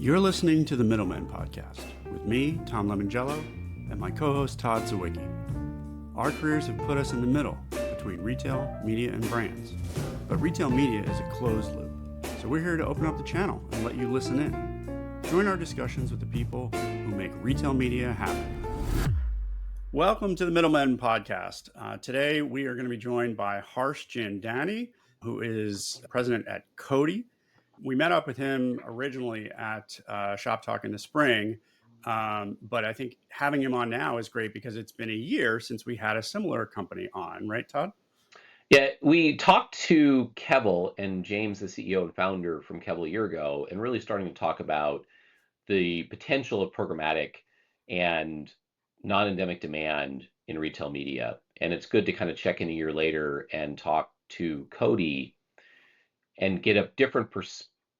You're listening to the Middlemen podcast with me, Tom Lemongello, and my co-host Todd Zawicki. Our careers have put us in the middle between retail, media, and brands. But retail media is a closed loop, so we're here to open up the channel and let you listen in. Join our discussions with the people who make retail media happen. Welcome to the Middlemen podcast. Today we are going to be joined by Harsh Jiandani, who is president at Koddi. We met up with him originally at Shop Talk in the spring, but I think having him on now is great because it's been a year since we had a similar company on, right, Todd? Yeah, we talked to Kevel and James, the CEO and founder from Kevel a year ago, and really starting to talk about the potential of programmatic and non-endemic demand in retail media. And it's good to kind of check in a year later and talk to Koddi and get a different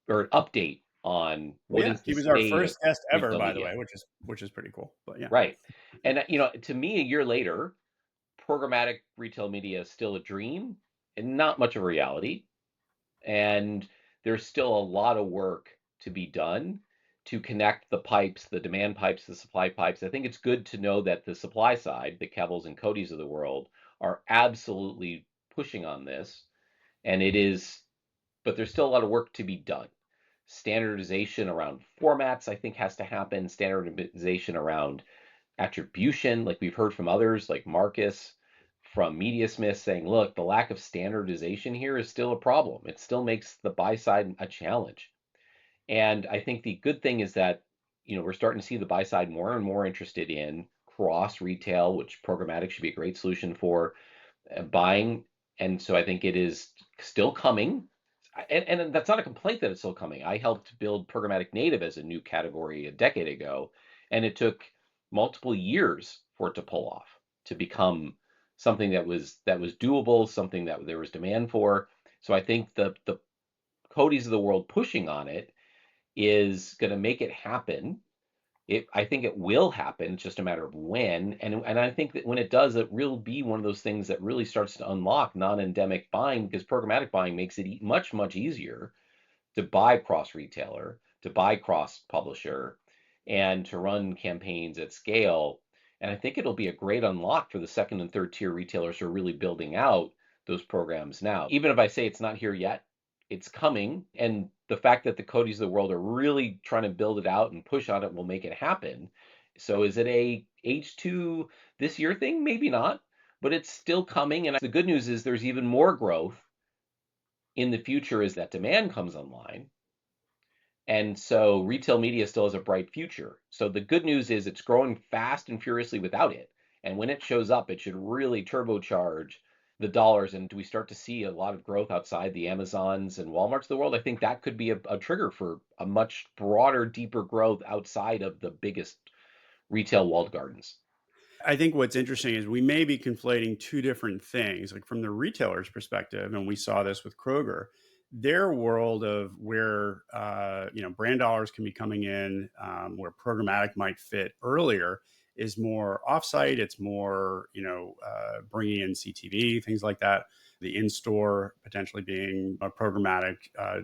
or an update on what is the He was our state of first guest ever, retail by the media. way, which is pretty cool. But yeah, Right. And to me, a year later, programmatic retail media is still a dream and not much of a reality. And there's still a lot of work to be done to connect the pipes, the demand pipes, the supply pipes. I think it's good to know that the supply side, the Kevels and Kodis of the world, are absolutely pushing on this. And but there's still a lot of work to be done. Standardization around formats, I think, has to happen. Standardization around attribution, like we've heard from others, like Marcus from MediaSmith saying, look, the lack of standardization here is still a problem. It still makes the buy side a challenge. And I think the good thing is that, we're starting to see the buy side more and more interested in cross retail, which programmatic should be a great solution for buying. And so I think it is still coming. And that's not a complaint that it's still coming. I helped build programmatic native as a new category a decade ago, and it took multiple years for it to pull off, to become something that was doable, something that there was demand for. So I think the Kodis of the world pushing on it is going to make it happen. I think it will happen. It's just a matter of when. And I think that when it does, it will be one of those things that really starts to unlock non-endemic buying, because programmatic buying makes it much, much easier to buy cross-retailer, to buy cross-publisher, and to run campaigns at scale. And I think it'll be a great unlock for the second and third tier retailers who are really building out those programs now. Even if I say it's not here yet, it's coming. And the fact that the Kodis of the world are really trying to build it out and push on it will make it happen. So is it a H2 this year thing? Maybe not, but it's still coming. And the good news is there's even more growth in the future as that demand comes online. And so retail media still has a bright future. So the good news is it's growing fast and furiously without it. And when it shows up, it should really turbocharge the dollars. And do we start to see a lot of growth outside the Amazons and Walmarts of the world? I think that could be a trigger for a much broader, deeper growth outside of the biggest retail walled gardens. I think what's interesting is we may be conflating two different things, like from the retailer's perspective, and we saw this with Kroger. Their world of where brand dollars can be coming in, where programmatic might fit earlier, is more offsite. It's more bringing in CTV, things like that. The in-store potentially being a programmatic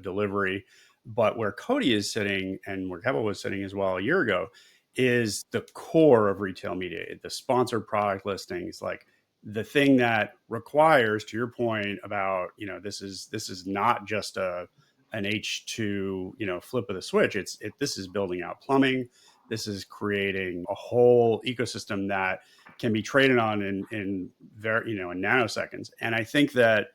delivery, but where Koddi is sitting and where Kevel was sitting as well a year ago is the core of retail media, the sponsored product listings, like the thing that requires, to your point about, this is not just an H2, flip of the switch. This is building out plumbing. This is creating a whole ecosystem that can be traded on in very, in nanoseconds. And I think that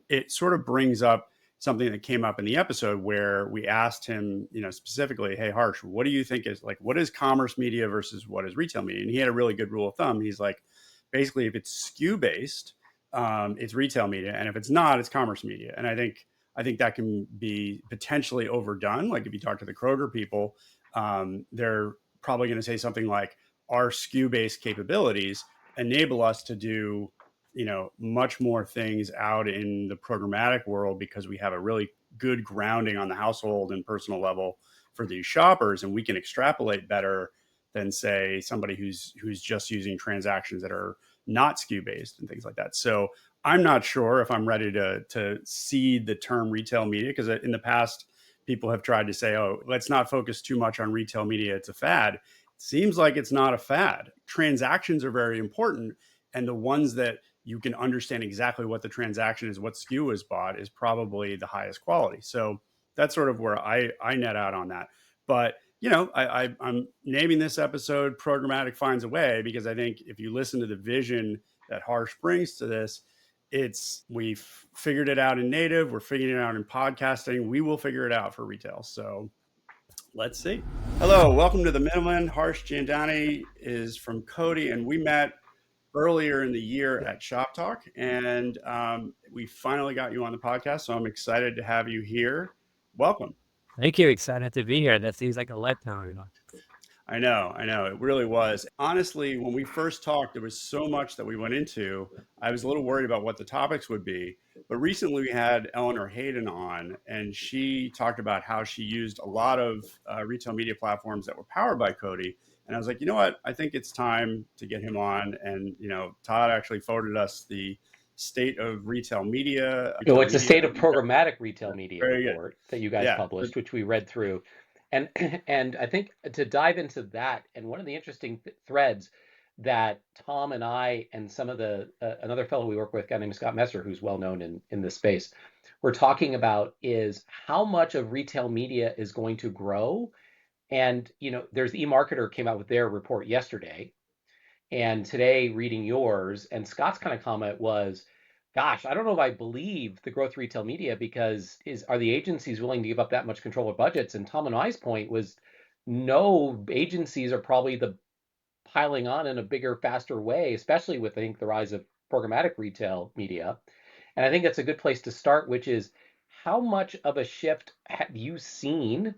it sort of brings up something that came up in the episode where we asked him, specifically, hey, Harsh, what do you think what is commerce media versus what is retail media? And he had a really good rule of thumb. He's like, basically, if it's SKU based, it's retail media. And if it's not, it's commerce media. And I think that can be potentially overdone. Like if you talk to the Kroger people, they're probably going to say something like, our SKU based capabilities enable us to do much more things out in the programmatic world because we have a really good grounding on the household and personal level for these shoppers, and we can extrapolate better than say somebody who's just using transactions that are not SKU based and things like that. So I'm not sure if I'm ready to seed the term retail media, because in the past people have tried to say, oh, let's not focus too much on retail media, it's a fad. It seems like it's not a fad. Transactions are very important, and the ones that you can understand exactly what the transaction is, what SKU was bought, is probably the highest quality. So that's sort of where I net out on that. But I'm naming this episode "Programmatic Finds a Way" because I think if you listen to the vision that Harsh brings to this, it's we've figured it out in native, we're figuring it out in podcasting, we will figure it out for retail. So let's see. Hello, welcome to the Middlemen. Harsh Jiandani is from Koddi, and we met earlier in the year at Shop Talk, and we finally got you on the podcast. So I'm excited to have you here. Welcome. Thank you. Excited to be here. That seems like a lifetime. I know. It really was. Honestly, when we first talked, there was so much that we went into. I was a little worried about what the topics would be. But recently we had Eleanor Hayden on, and she talked about how she used a lot of retail media platforms that were powered by Koddi. And I was like, you know what? I think it's time to get him on. And, Todd actually forwarded us the state of retail media. No, it's a state of programmatic retail media Very good. report that you guys Yeah. published, which we read through. And and I think to dive into that, and one of the interesting threads that Tom and I and some of the another fellow we work with, a guy named Scott Messer, who's well known in this space, we're talking about is how much of retail media is going to grow. And there's eMarketer came out with their report yesterday, and today reading yours, and Scott's kind of comment was, gosh, I don't know if I believe the growth retail media because are the agencies willing to give up that much control of budgets? And Tom and I's point was, no, agencies are probably the piling on in a bigger, faster way, especially with, I think, the rise of programmatic retail media. And I think that's a good place to start, which is how much of a shift have you seen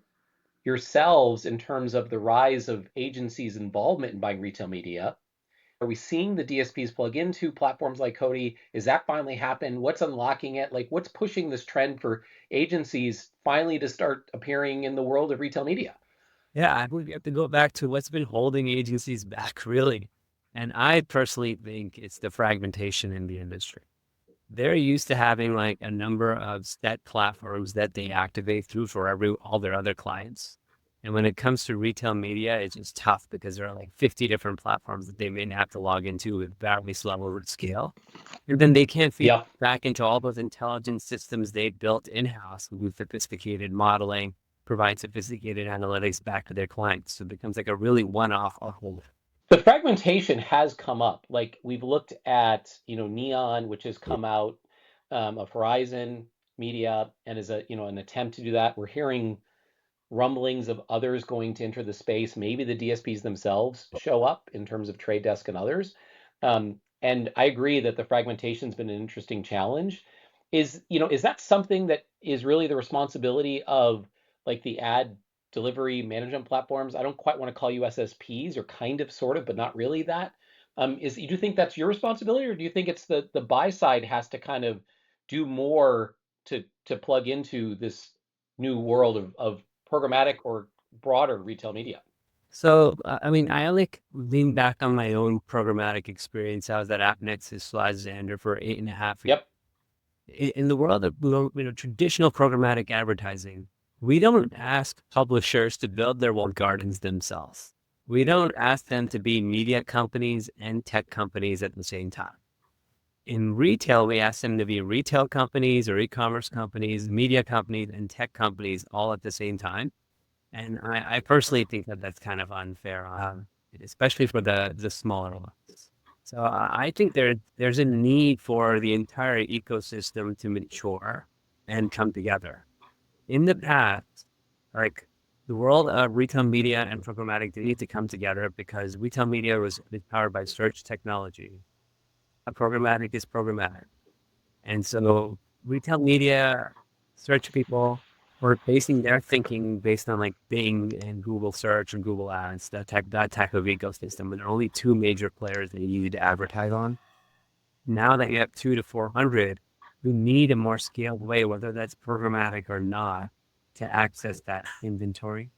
yourselves in terms of the rise of agencies' involvement in buying retail media? Are we seeing the DSPs plug into platforms like Koddi? Is that finally happened? What's unlocking it? Like, what's pushing this trend for agencies finally to start appearing in the world of retail media? Yeah, I believe you have to go back to what's been holding agencies back, really. And I personally think it's the fragmentation in the industry. They're used to having like a number of set platforms that they activate through for all their other clients. And when it comes to retail media, it's just tough because there are like 50 different platforms that they may have to log into with various levels of scale. And then they can't feed back into all those intelligence systems they built in-house with sophisticated modeling, provide sophisticated analytics back to their clients. So it becomes like a really one-off awful. The fragmentation has come up. Like we've looked at, Neon, which has come out of Horizon Media, and is an attempt to do that. We're hearing rumblings of others going to enter the space. Maybe the DSPs themselves show up in terms of Trade Desk and others. And I agree that the fragmentation's been an interesting challenge. Is that something that is really the responsibility of like the ad delivery management platforms? I don't quite want to call you SSPs, or kind of, sort of, but not really that. Do you think that's your responsibility, or do you think it's the buy side has to kind of do more to plug into this new world of programmatic or broader retail media? So, I mean, I like lean back on my own programmatic experience. I was at AppNexus/Xandr for 8.5 years. Yep. In the world of traditional programmatic advertising, we don't ask publishers to build their walled gardens themselves. We don't ask them to be media companies and tech companies at the same time. In retail, we ask them to be retail companies or e-commerce companies, media companies, and tech companies all at the same time. And I personally think that that's kind of unfair, especially for the smaller ones. So I think there's a need for the entire ecosystem to mature and come together. In the past, like the world of retail media and programmatic, they need to come together because retail media was powered by search technology. Programmatic is programmatic. And so retail media, search people were basing their thinking based on like Bing and Google search and Google ads, that type of ecosystem. And there are only two major players that you need to advertise on. Now that you have 200 to 400, you need a more scaled way, whether that's programmatic or not, to access that inventory.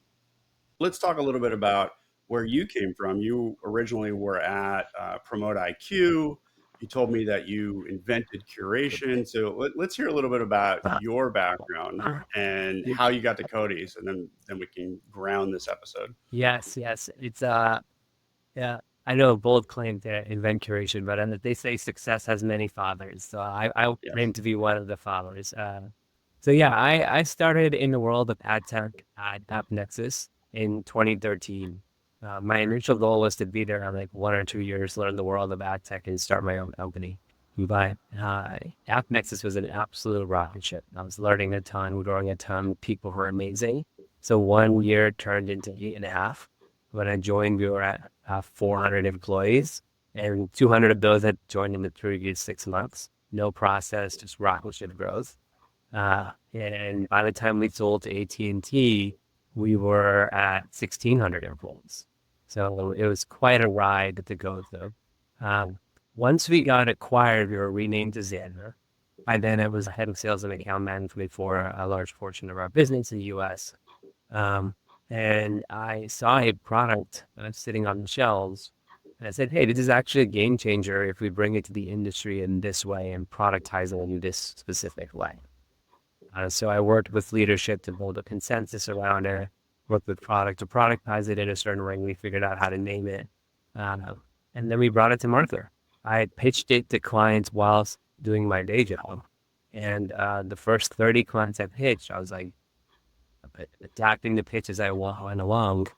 Let's talk a little bit about where you came from. You originally were at Promote IQ. you told me that you invented curation. So let's hear a little bit about your background and how you got to Koddi's, and then we can ground this episode. Yes, yes. It's yeah. I know bold claim to invent curation, but they say success has many fathers. So I Yes. claim to be one of the fathers. So yeah, I started in the world of ad tech at AppNexus in 2013. My initial goal was to be there on like 1 or 2 years, learn the world of ad tech, and start my own company. But AppNexus was an absolute rocket ship. I was learning a ton, growing a ton. People were amazing. So 1 year turned into 8.5. When I joined, we were at 400 employees, and 200 of those had joined in the previous 6 months. No process, just rocket ship growth. And by the time we sold to AT&T, we were at 1,600 employees. So it was quite a ride to go through. Once we got acquired, we were renamed to Xandr. By then, I was head of sales and account management for a large portion of our business in the US. And I saw a product sitting on the shelves, and I said, hey, this is actually a game changer if we bring it to the industry in this way and productize it in this specific way. So I worked with leadership to build a consensus around it, worked with product to productize it in a certain way. We figured out how to name it. And then we brought it to market. I pitched it to clients whilst doing my day job. And the first 30 clients I pitched, I was like adapting the pitch as I went along.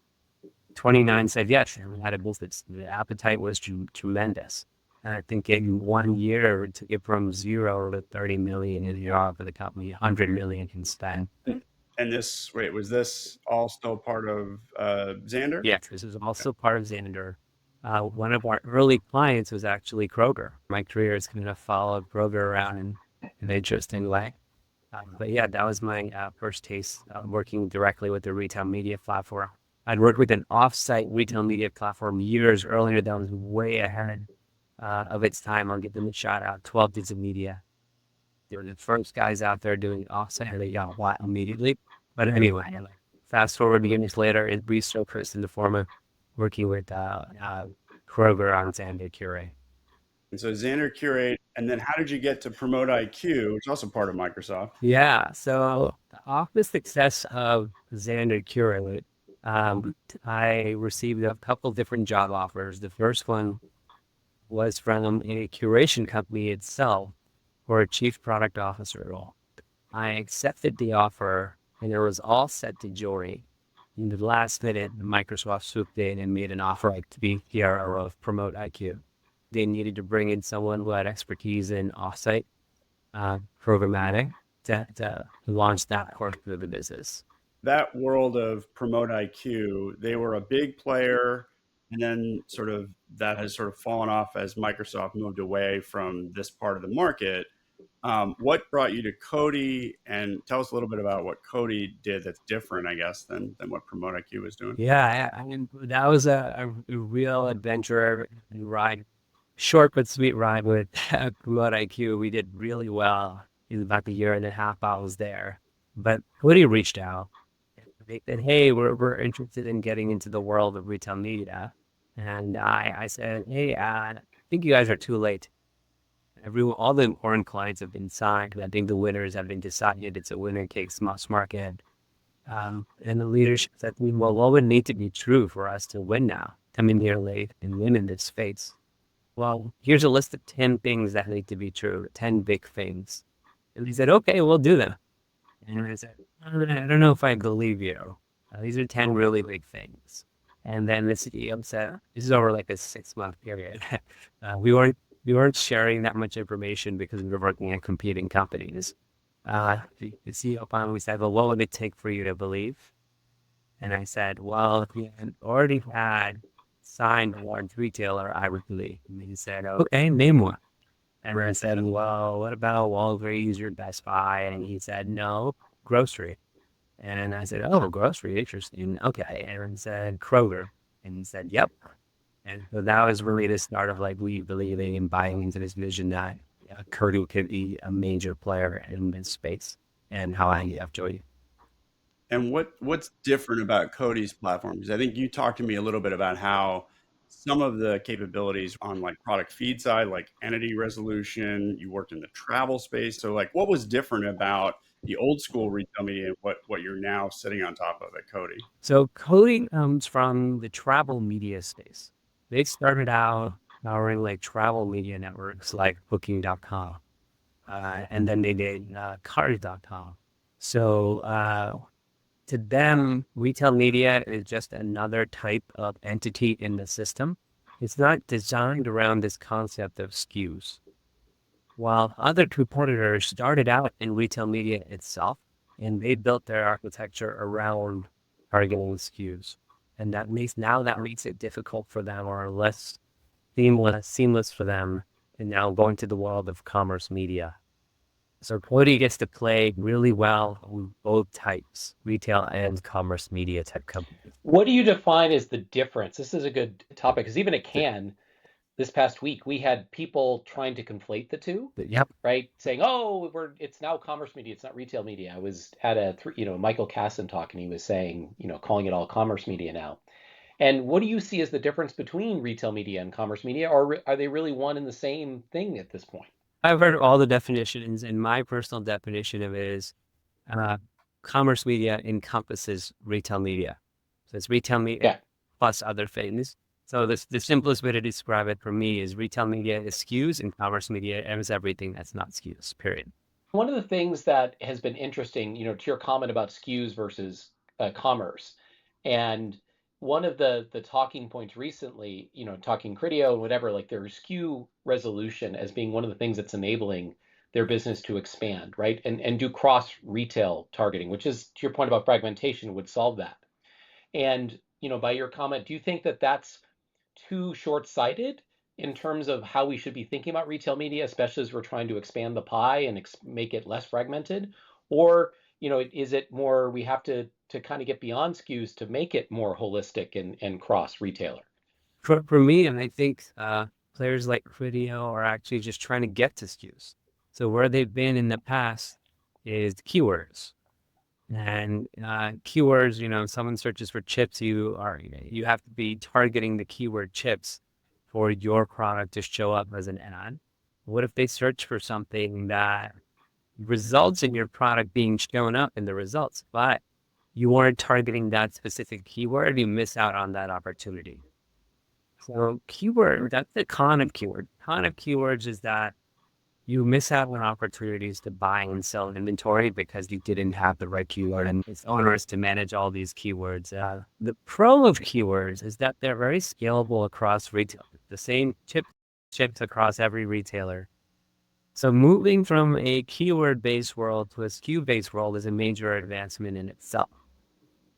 29 said yes, and we had a business. The appetite was tremendous. And I think in 1 year, to get from 0 to 30 million in ARR for the company, 100 million in spend. And was this all still part of Xandr? Yes, this is also part of Xandr. One of our early clients was actually Kroger. My career is kind of followed Kroger around in an interesting way. But yeah, that was my first taste working directly with the retail media platform. I'd worked with an off-site retail media platform years earlier that was way ahead of its time. I'll give them a shout out. 12 Days of Media. They were the first guys out there doing off-site, and they got wild immediately. But anyway, fast forward years later, it resurfaced in the form of working with Kroger on Xandr Curate. And so Xandr Curate, and then how did you get to Promote IQ, which is also part of Microsoft? Yeah, so off the success of Xandr Curate, I received a couple different job offers. The first one was from a curation company itself for a chief product officer role. I accepted the offer, and it was all set to join. In the last minute, Microsoft swooped in and made an offer to be PRO of Promote IQ. They needed to bring in someone who had expertise in offsite programmatic to launch that part of the business. That world of Promote IQ, they were a big player, and then sort of that has sort of fallen off as Microsoft moved away from this part of the market. What brought you to Koddi, and tell us a little bit about what Koddi did that's different, I guess, than what Promote IQ was doing. Yeah, I mean, that was a real adventure and ride, short but sweet ride with Promote IQ. We did really well in about the year and a half I was there. But Koddi reached out. They said, hey, we're interested in getting into the world of retail media. And I said, hey, I think you guys are too late. All the important clients have been signed. I think the winners have been decided. It's a winner takes most market. And the leadership said, well, what would need to be true for us to win now? Come in here late and win in this space. Well, here's a list of 10 things that need to be true, 10 big things. And he said, okay, we'll do them. And I said, I don't know if I believe you. These are 10 really big things. And then the CEO said, this is over like a 6-month period. We weren't sharing that much information because we were working at competing companies. The CEO finally said, well, what would it take for you to believe? And I said, well, if you had already had signed a large retailer, I would believe. And he said, okay, name one. And I said, well, what about Walgreens or Best Buy? And he said, no, grocery. And I said, oh, grocery, interesting. Okay. And he said, Kroger. And he said, yep. And so that was really the start of like we believing and buying into this vision that Koddi could be a major player in this space, and how I have joined. And what's different about Koddi's platform? Because I think you talked to me a little bit about how some of the capabilities on like product feed side, like entity resolution. You worked in the travel space. So like what was different about the old school retail media and what you're now sitting on top of at Koddi? So Koddi comes from the travel media space. They started out powering like travel media networks like Booking.com, and then they did Cars.com. So to them, retail media is just another type of entity in the system. It's not designed around this concept of SKUs. While other competitors started out in retail media itself, and they built their architecture around targeting SKUs. And that makes it difficult for them or less seamless for them and now going to the world of commerce media. So Koddi gets to play really well with both types, retail and commerce media tech companies. What do you define as the difference? This is a good topic because even at Cannes this past week, we had people trying to conflate the two, Yep. right? Saying, "Oh, it's now commerce media; it's not retail media." I was at a Michael Casson talk, and he was saying, calling it all commerce media now. And what do you see as the difference between retail media and commerce media, or are they really one and the same thing at this point? I've heard all the definitions, and my personal definition of it is commerce media encompasses retail media. So it's retail media plus other things. So the simplest way to describe it for me is retail media is SKUs and commerce media is everything that's not SKUs, period. One of the things that has been interesting, to your comment about SKUs versus commerce, and one of the talking points recently, talking Criteo and whatever, like their SKU resolution as being one of the things that's enabling their business to expand, right? And do cross retail targeting, which is, to your point about fragmentation, would solve that. And, by your comment, do you think that that's too short-sighted in terms of how we should be thinking about retail media, especially as we're trying to expand the pie and make it less fragmented? Or, is it more we have to kind of get beyond SKUs to make it more holistic and cross retailer? For me, and I think players like Criteo are actually just trying to get to SKUs. So where they've been in the past is keywords. And keywords, someone searches for chips, you have to be targeting the keyword chips for your product to show up as an ad. What if they search for something that results in your product being shown up in the results, but you aren't targeting that specific keyword? You miss out on that opportunity. So that's the con of keyword. Con of keywords is that you miss out on opportunities to buy and sell inventory because you didn't have the right keyword, and it's onerous to manage all these keywords. The pro of keywords is that they're very scalable across retail. The same chips across every retailer. So moving from a keyword-based world to a SKU-based world is a major advancement in itself.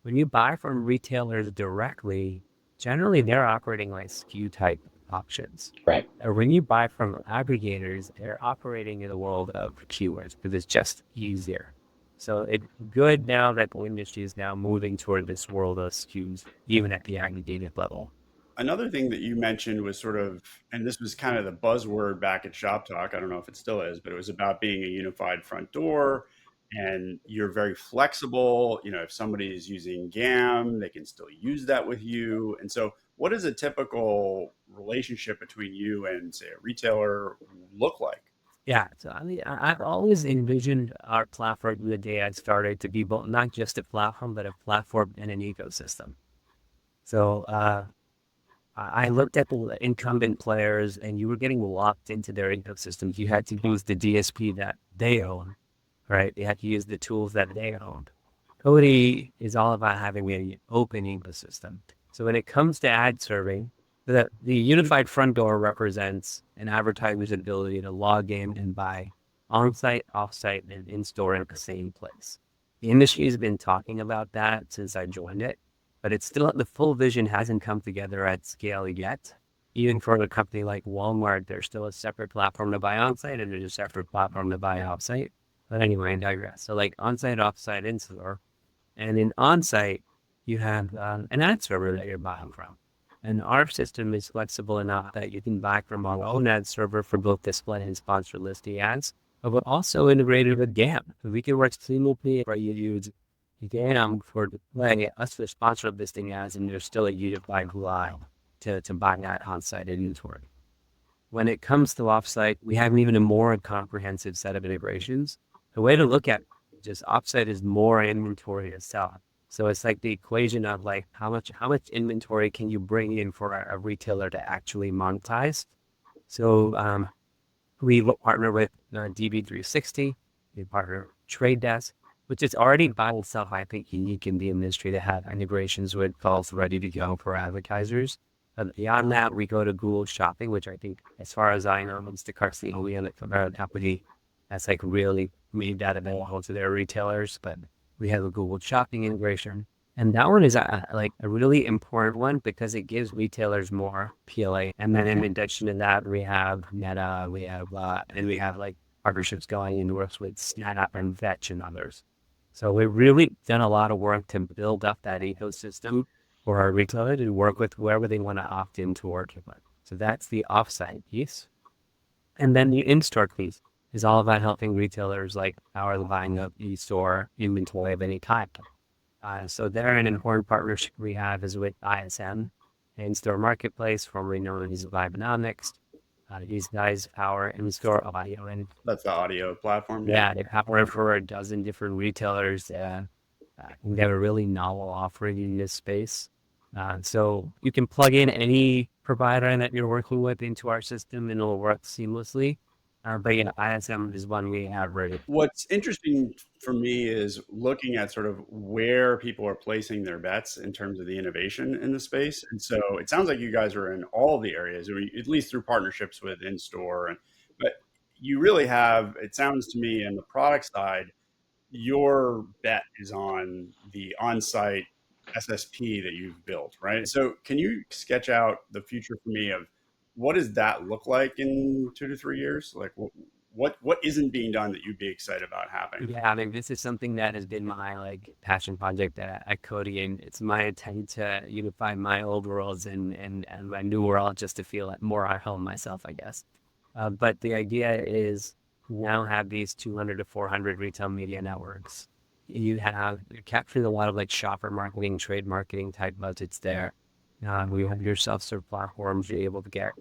When you buy from retailers directly, generally they're operating like SKU type options. Right. Or when you buy from aggregators, they're operating in the world of keywords because it's just easier. So it's good now that the industry is now moving toward this world of SKUs, even at the aggregated level. Another thing that you mentioned was sort of, and this was kind of the buzzword back at Shop Talk. I don't know if it still is, but it was about being a unified front door, and you're very flexible. If somebody is using GAM, they can still use that with you. And so what does a typical relationship between you and, say, a retailer look like? Yeah, so I mean, I've always envisioned our platform from the day I started to be both not just a platform, but a platform and an ecosystem. So I looked at the incumbent players, and you were getting locked into their ecosystems. You had to use the DSP that they own, right? You had to use the tools that they owned. Koddi is all about having an open ecosystem. So when it comes to ad serving, the unified front door represents an advertiser's ability to log in and buy on-site, off-site, and in-store in the same place. The industry has been talking about that since I joined it, but it's still, the full vision hasn't come together at scale yet. Even for a company like Walmart, there's still a separate platform to buy on-site and there's a separate platform to buy off-site. But anyway, I digress. So like on-site, off-site, in-store. And in on-site, you have an ad server that you're buying from. And our system is flexible enough that you can buy from our own ad server for both display and sponsor listing ads, but also integrated with GAM. So we can work seamlessly where you use GAM for display, us for sponsored listing ads, and there's still a unified UI to buy that on-site inventory. When it comes to offsite, we have even a more comprehensive set of integrations. The way to look at just offsite is more inventory to sell. So it's like the equation of like how much inventory can you bring in for a retailer to actually monetize. So we partner with DB360, we partner with Trade Desk, which is already by itself, I think, unique in the industry to have integrations with calls ready to go for advertisers. Beyond that, we go to Google Shopping, which I think, as far as I know, Instacart's the only other company that's like really made that available to their retailers. But we have a Google Shopping integration. And that one is like a really important one because it gives retailers more PLA. And then in addition to that, we have Meta, and we have like partnerships going in with Snap and Fetch and others. So we've really done a lot of work to build up that ecosystem for our retailer to work with whoever they want to opt in to work with. So that's the offsite piece. And then the in-store piece is all about helping retailers like power the buying of e-store inventory of any type. So there, an important partnership we have is with ISM, in-store marketplace, formerly known as Vibenomics. These guys power in-store audio, and That's the audio platform. yeah, they power for a dozen different retailers. They have a really novel offering in this space. So you can plug in any provider that you're working with into our system, and it'll work seamlessly. But ISM is one we have ready. What's interesting for me is looking at sort of where people are placing their bets in terms of the innovation in the space. And so it sounds like you guys are in all the areas, or at least through partnerships with in-store. But you really have, it sounds to me, on the product side, your bet is on the on-site SSP that you've built, right? So can you sketch out the future for me of what does that look like in 2 to 3 years? Like what isn't being done that you'd be excited about happening? Yeah, I mean, this is something that has been my like passion project at Koddi, and it's my intent to unify my old worlds and my new world just to feel more at home myself, I guess. But the idea is now have these 200 to 400 retail media networks. You're capturing a lot of like shopper marketing, trade marketing type budgets there. We have your self-serve platforms. You're able to get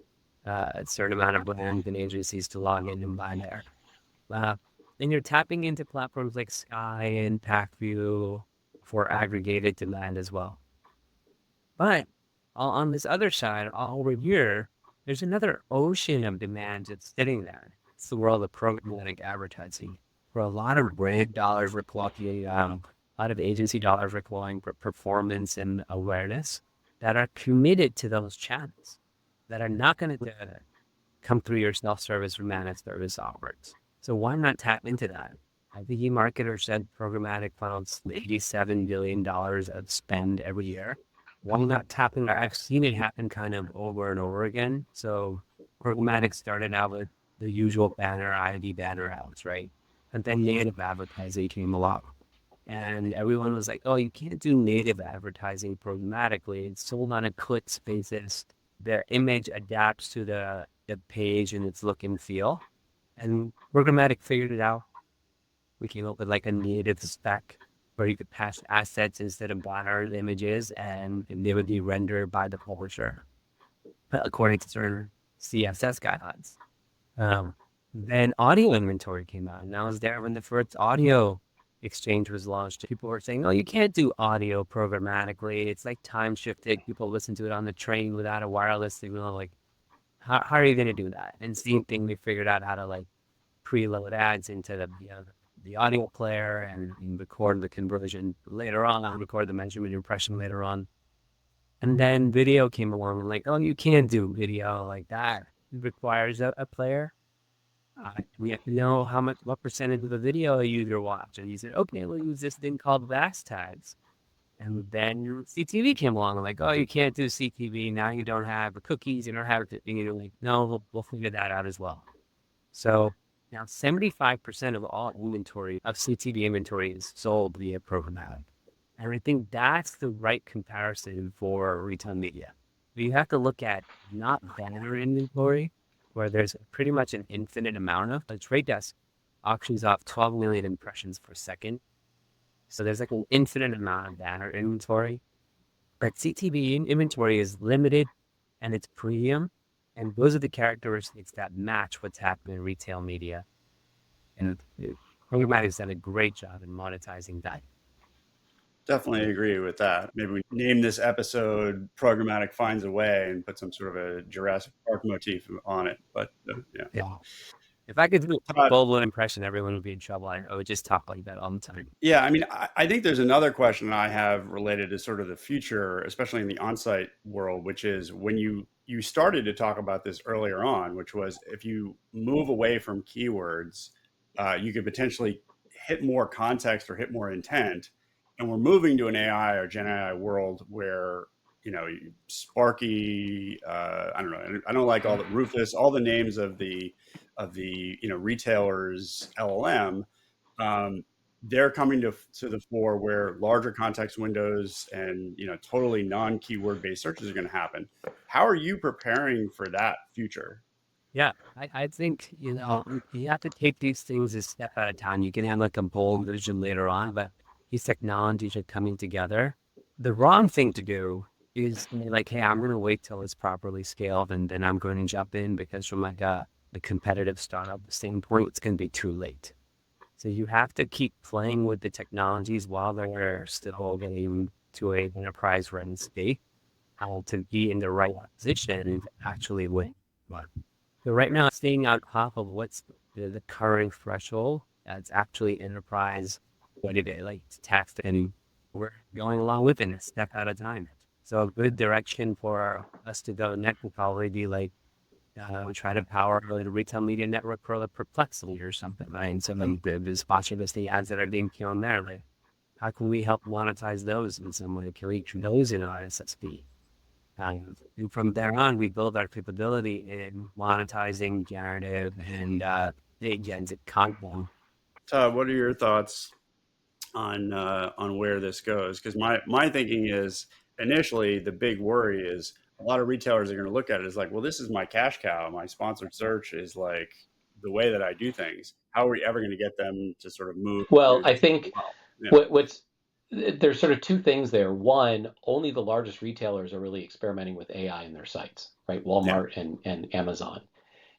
a certain amount of brands and agencies to log in and buy there. Then you're tapping into platforms like Sky and PackView for aggregated demand as well. But on this other side, over here, there's another ocean of demand that's sitting there. It's the world of programmatic advertising, where a lot of brand dollars requiring, a lot of agency dollars requiring performance and awareness that are committed to those channels, that are not going to come through your self-service or managed service offerings. So why not tap into that? I think eMarketer said programmatic funnels $87 billion of spend every year. Why not tap into that? I've seen it happen kind of over and over again. So programmatic started out with the usual banner ID banner ads, right? And then native advertising came along. And everyone was like, oh, you can't do native advertising programmatically. It's sold on a clicks basis. The image adapts to the page and its look and feel. And programmatic figured it out. We came up with like a native spec where you could pass assets instead of banner images, and they would be rendered by the publisher according to certain CSS guidelines. Then audio inventory came out, and I was there when the first audio exchange was launched. People were saying, "Oh, you can't do audio programmatically. It's like time shifted. People listen to it on the train without a wireless signal. Like, how are you going to do that?" And same thing, we figured out how to like preload ads into the audio player and record the conversion later on. I'll record the measurement impression later on. And then video came along and like, oh, you can't do video like that. It requires a player. We have to know what percentage of the video a user watched. And he said, okay, we'll use this thing called VAS tags. And then CTV came along and like, oh, you can't do CTV. Now you don't have the cookies. You don't have it. And you're like, no, we'll figure that out as well. So now 75% of all inventory of CTV inventory is sold via programmatic. And I think that's the right comparison for retail media. You have to look at not banner inventory, where there's pretty much an infinite amount of. The Trade Desk auctions off 12 million impressions per second. So there's like an infinite amount of banner inventory. But CTV inventory is limited and it's premium. And those are the characteristics that match what's happening in retail media. And Programmatic's done a great job in monetizing that. Definitely agree with that. Maybe we name this episode "Programmatic Finds a Way" and put some sort of a Jurassic Park motif on it. But Yeah. If I could do a Todd, Volvo impression, everyone would be in trouble. I would just talk like that all the time. yeah, I mean, I think there's another question I have related to sort of the future, especially in the on-site world, which is when you started to talk about this earlier on, which was if you move away from keywords, you could potentially hit more context or hit more intent. And we're moving to an AI or Gen AI world where Sparky, I don't know, I don't like all the Rufus, all the names of the retailers LLM. Um, they're coming to the fore where larger context windows and totally non-keyword based searches are going to happen. How are you preparing for that future? Yeah, I think, you have to take these things a step at a time. You can have like a bold vision later on, but these technologies are coming together. The wrong thing to do is to be like, hey, I'm going to wait till it's properly scaled and then I'm going to jump in, because from like the competitive startup standpoint, it's going to be too late. So you have to keep playing with the technologies while they're still getting to a enterprise ready state, to be in the right position and actually win. So right now, staying on top of what's the current threshold that's actually enterprise, what it is, like it's taxed, and we're going along with it a step at a time. So a good direction for us to go next would probably be like, we try to power the retail media network for the Perplexity or something, right? And so then there's watching the ads that are being shown there. Like, how can we help monetize those in some way? Can we turn those in our SSP? And from there on, we build our capability in monetizing generative and agentic content. Todd, what are your thoughts on where this goes? Because my thinking is initially the big worry is a lot of retailers are going to look at it as like, well, this is my cash cow. My sponsored search is like the way that I do things. How are we ever going to get them to sort of move Well, through I this as think well? Yeah. what's there's sort of two things there. One, only the largest retailers are really experimenting with AI in their sites, right? Yeah. Walmart and Amazon.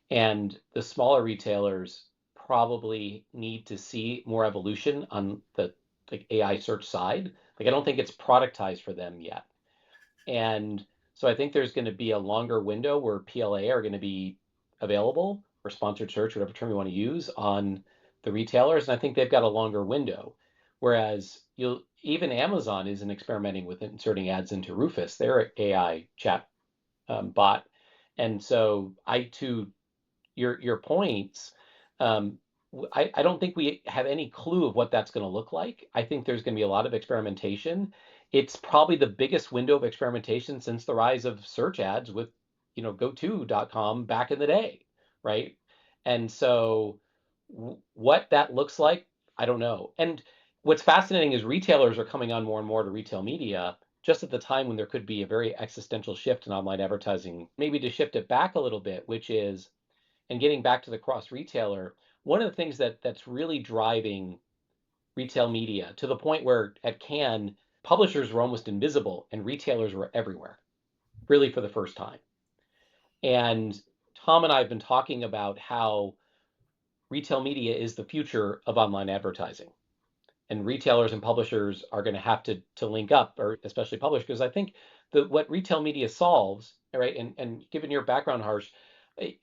And the smaller retailers probably need to see more evolution on the AI search side. Like, I don't think it's productized for them yet. And so I think there's going to be a longer window where PLA are going to be available, or sponsored search, whatever term you want to use, on the retailers. And I think they've got a longer window. Whereas even Amazon isn't experimenting with inserting ads into Rufus, their AI chat bot. And so to your points, I don't think we have any clue of what that's going to look like. I think there's going to be a lot of experimentation. It's probably the biggest window of experimentation since the rise of search ads with, goto.com back in the day, right? And so what that looks like, I don't know. And what's fascinating is retailers are coming on more and more to retail media just at the time when there could be a very existential shift in online advertising. Maybe to shift it back a little bit, which is, and getting back to the cross retailer, one of the things that's really driving retail media to the point where at Cannes, publishers were almost invisible and retailers were everywhere, really for the first time. And Tom and I have been talking about how retail media is the future of online advertising. And retailers and publishers are going to have to link up, or especially publishers, because I think that what retail media solves, right, and given your background, Harsh,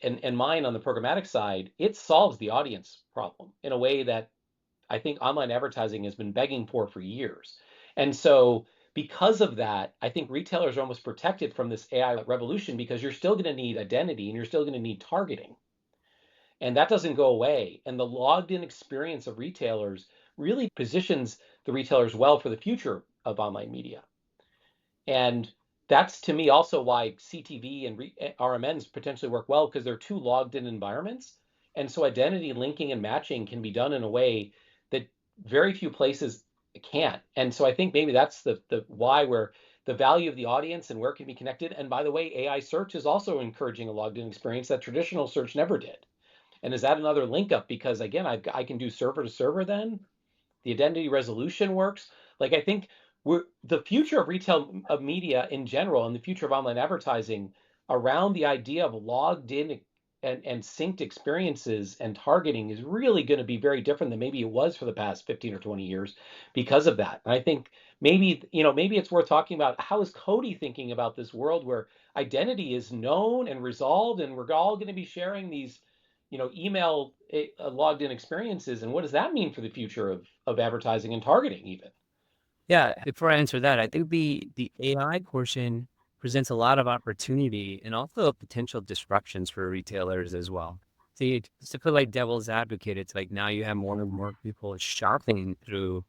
and mine on the programmatic side, it solves the audience problem in a way that I think online advertising has been begging for years. And so because of that, I think retailers are almost protected from this AI revolution, because you're still going to need identity and you're still going to need targeting. And that doesn't go away. And the logged in experience of retailers really positions the retailers well for the future of online media. And that's, to me, also why CTV and RMNs potentially work well, because they're two logged in environments. And so identity linking and matching can be done in a way that very few places can't. And so I think maybe that's the why, where the value of the audience and where it can be connected. And by the way, AI search is also encouraging a logged in experience that traditional search never did. And is that another link up? Because again, I can do server to server then. The identity resolution works. Like, I think the future of retail of media in general and the future of online advertising around the idea of logged in and synced experiences and targeting is really going to be very different than maybe it was for the past 15 or 20 years because of that. And I think maybe, maybe it's worth talking about how is Koddi thinking about this world where identity is known and resolved, and we're all going to be sharing these, email logged in experiences. And what does that mean for the future of advertising and targeting even? Yeah, before I answer that, I think the AI portion presents a lot of opportunity and also potential disruptions for retailers as well. See, just to put like devil's advocate, it's like now you have more and more people shopping through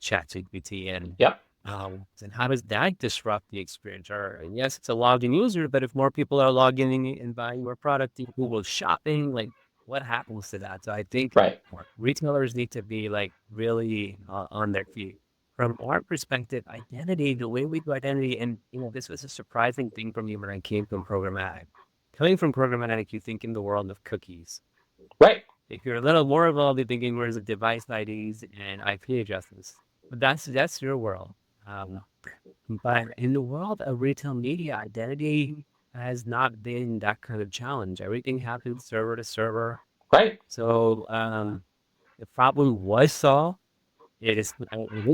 ChatGPT Yep. and how does that disrupt the experience? Or yes, it's a logged in user, but if more people are logging in and buying more product, Google shopping, like what happens to that? So I think Right. retailers need to be like really on their feet. From our perspective, identity, the way we do identity, and this was a surprising thing for me when I came from programmatic. Coming from programmatic, you think in the world of cookies. Right. If you're a little more involved, you're thinking where's the device IDs and IP addresses. But that's your world. But in the world of retail media, identity has not been that kind of challenge. Everything happens server to server. Right. So the problem was solved. It is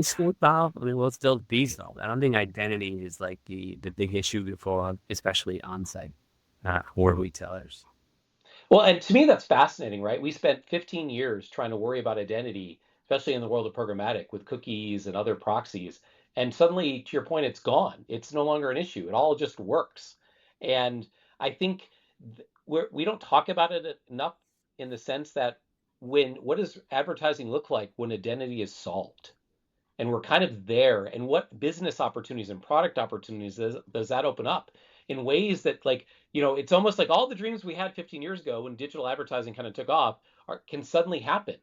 still solved. I mean, will still be solved. I don't think identity is like the big issue for, especially on-site for retailers. Well, and to me, that's fascinating, right? We spent 15 years trying to worry about identity, especially in the world of programmatic with cookies and other proxies. And suddenly, to your point, it's gone. It's no longer an issue. It all just works. And I think we don't talk about it enough in the sense that what does advertising look like when identity is solved? And we're kind of there. And what business opportunities and product opportunities does that open up in ways that, like, it's almost like all the dreams we had 15 years ago when digital advertising kind of took off can suddenly happen.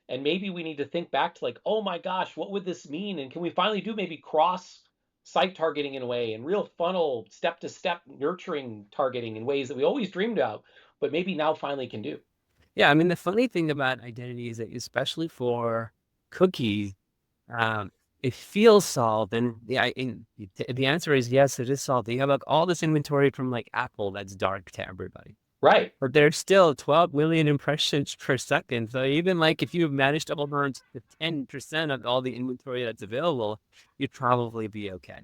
And maybe we need to think back to like, oh my gosh, what would this mean? And can we finally do maybe cross site targeting in a way and real funnel step to step nurturing targeting in ways that we always dreamed of, but maybe now finally can do? Yeah, I mean, the funny thing about identity is that especially for cookies, it feels solved. And the answer is yes, it is solved. You have like all this inventory from like Apple that's dark to everybody. Right. But there's still 12 million impressions per second. So even like if you managed to burn 10% of all the inventory that's available, you'd probably be okay.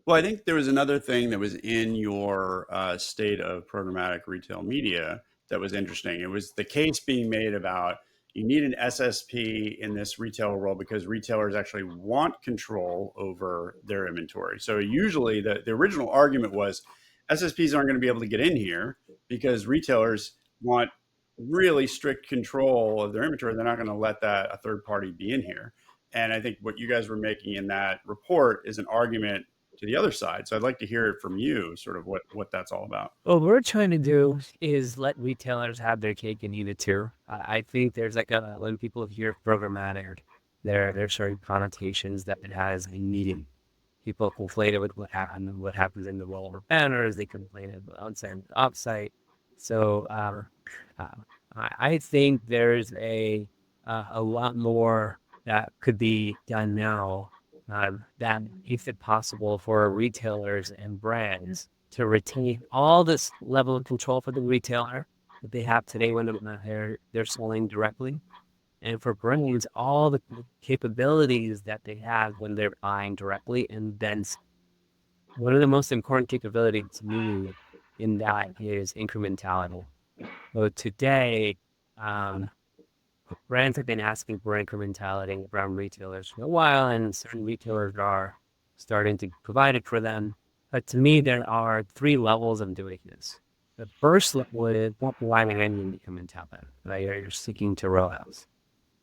Well, I think there was another thing that was in your state of programmatic retail media that was interesting. It was the case being made about you need an SSP in this retail world because retailers actually want control over their inventory. So usually the original argument was SSPs aren't going to be able to get in here because retailers want really strict control of their inventory. They're not going to let that a third party be in here. And I think what you guys were making in that report is an argument to the other side. So I'd like to hear it from you, sort of what that's all about. What we're trying to do is let retailers have their cake and eat it too. I think there's like when people hear programmatic, there's certain connotations that it has in media. People conflate it with what happens in the world of banners. They complain about onsite and offsite. So I think there's a lot more that could be done now that makes it possible for retailers and brands to retain all this level of control for the retailer that they have today when they're selling directly, and for brands all the capabilities that they have when they're buying directly. And then one of the most important capabilities to me in that is incrementality. So today, brands have been asking for incrementality from retailers for a while, and certain retailers are starting to provide it for them. But to me, there are 3 levels of doing this. The first level is not providing any incrementality, right? You're seeking to roll out.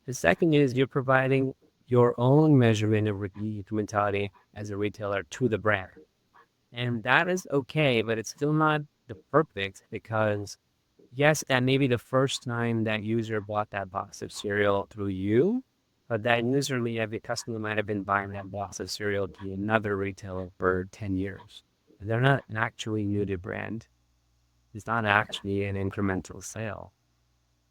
The second is you're providing your own measurement of incrementality as a retailer to the brand. And that is okay, but it's still not the perfect, because yes, that may be the first time that user bought that box of cereal through you, but that user the customer might have been buying that box of cereal to another retailer for 10 years. They're not actually new to brand. It's not actually an incremental sale.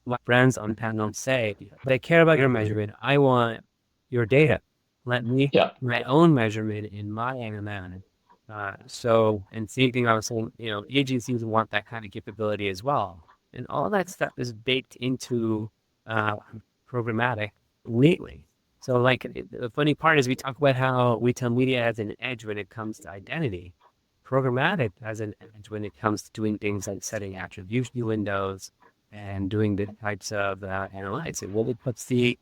What brands on panel say, they care about your measurement. I want your data. Let me my own measurement in my environment And same thing I was saying, agencies want that kind of capability as well. And all that stuff is baked into uh, programmatic lately. So, like, the funny part is we talk about how retail media has an edge when it comes to identity. Programmatic has an edge when it comes to doing things like setting attribution windows and doing the types of analytics. Well, it puts the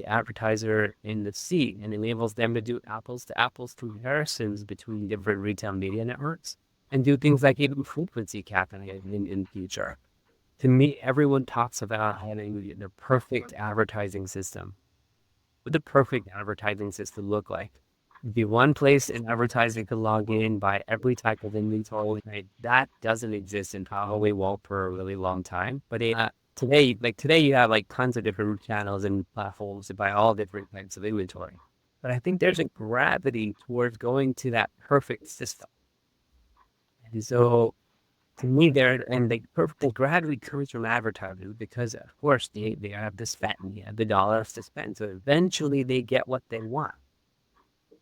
advertiser in the seat and enables them to do apples to apples comparisons between different retail media networks and do things like even frequency capping in future. To me, everyone talks about having the perfect advertising system. What would the perfect advertising system look like? It'd be one place an advertiser could log in, buy every type of inventory. Right? That doesn't exist and probably won't for a really long time. But today you have like tons of different channels and platforms to buy all different types of inventory. But I think there's a gravity towards going to that perfect system. And so to me, they perfectly gravity comes from advertising because, of course, they have the spend, they have the dollars to spend. So eventually they get what they want.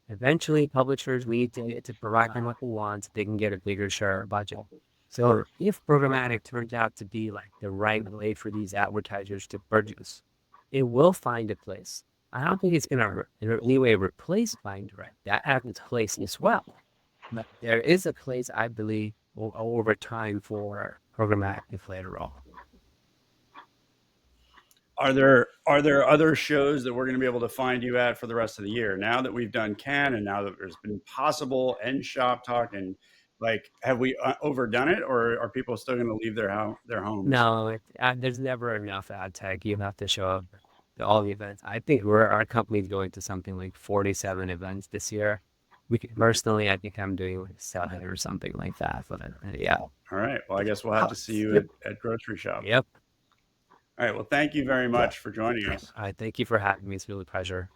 Eventually, publishers need to provide them what they want so they can get a bigger share of budget. So if programmatic turns out to be like the right way for these advertisers to purchase, it will find a place. I don't think it's going to in any way replace buying direct. That has its place as well. But there is a place, I believe, over time for programmatic to play a role. Are there other shows that we're going to be able to find you at for the rest of the year? Now that we've done Cannes and now that there's been Possible and Shop Talk, and like, have we overdone it, or are people still going to leave their homes? No, there's never enough ad tech. You have to show up to all the events. I think our company's going to something like 47 events this year. Personally, I think I'm doing like 7 or something like that. But yeah. All right. Well, I guess we'll have to see you at Grocery Shop. Yep. All right. Well, thank you very much for joining us. All right. Thank you for having me. It's really a pleasure.